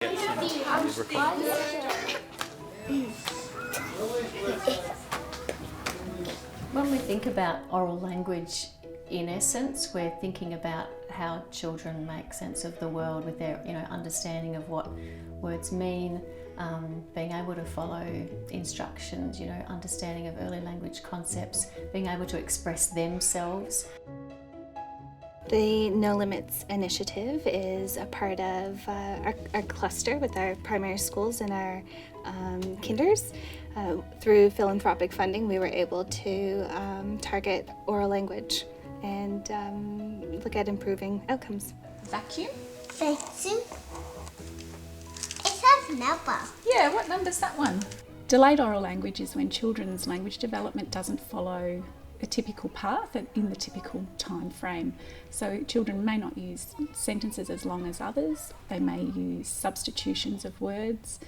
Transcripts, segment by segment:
When we think about oral language, in essence, we're thinking about how children make sense of the world with their, understanding of what words mean, being able to follow instructions, understanding of early language concepts, being able to express themselves. The No Limits initiative is a part of our cluster with our primary schools and our kinders. Through philanthropic funding, we were able to target oral language and look at improving outcomes. Vacuum? Vacuum? It has number. Yeah, what number's that one? Delayed oral language is when children's language development doesn't follow a typical path in the typical time frame. So children may not use sentences as long as others, they may use substitutions of words,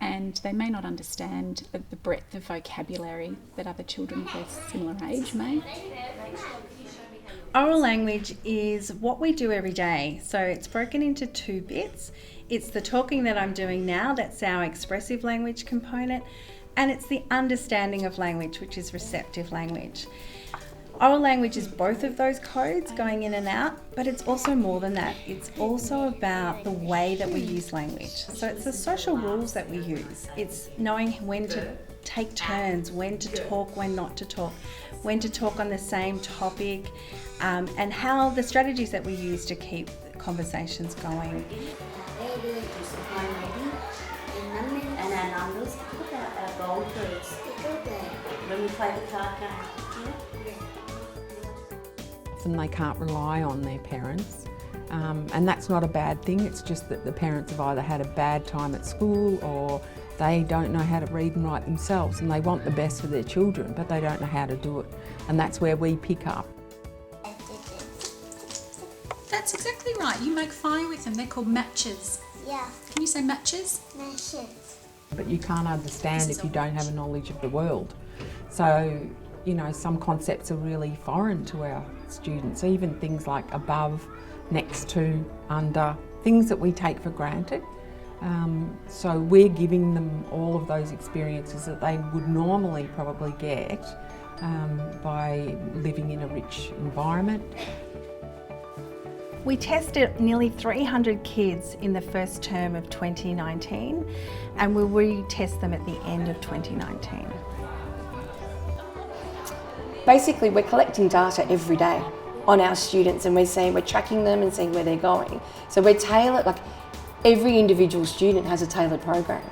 and they may not understand the breadth of vocabulary that other children of a similar age may. Oral language is what we do every day. So it's broken into two bits. It's the talking that I'm doing now, that's our expressive language component, and it's the understanding of language, which is receptive language. Oral language is both of those codes going in and out, but it's also more than that. It's also about the way that we use language. So it's the social rules that we use. It's knowing when to take turns, when to talk, when not to talk, when to talk on the same topic, and how the strategies that we use to keep conversations going. When we play the card game. Often they can't rely on their parents, and that's not a bad thing. It's just that the parents have either had a bad time at school or they don't know how to read and write themselves, and they want the best for their children, but they don't know how to do it. And that's where we pick up. That's exactly right. You make fire with them. They're called matches. Yeah. Can you say matches? Matches. But you can't understand if you don't have a knowledge of the world. So, some concepts are really foreign to our students, even things like above, next to, under, things that we take for granted. So we're giving them all of those experiences that they would normally probably get by living in a rich environment. We tested nearly 300 kids in the first term of 2019, and we'll retest them at the end of 2019. Basically, we're collecting data every day on our students, and we're tracking them and seeing where they're going. So we're tailored, like every individual student has a tailored program.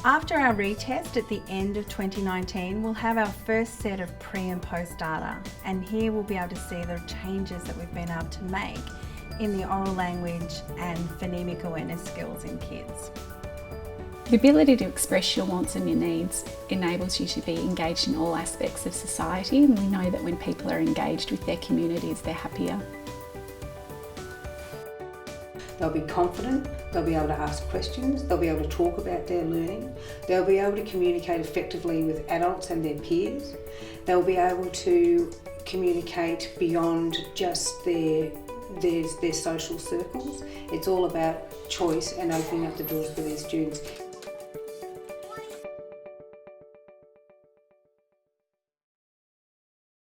After our retest at the end of 2019, we'll have our first set of pre and post data, and here we'll be able to see the changes that we've been able to make in the oral language and phonemic awareness skills in kids. The ability to express your wants and your needs enables you to be engaged in all aspects of society, and we know that when people are engaged with their communities, they're happier. They'll be confident, they'll be able to ask questions, they'll be able to talk about their learning, they'll be able to communicate effectively with adults and their peers, they'll be able to communicate beyond just their social circles. It's all about choice and opening up the doors for their students.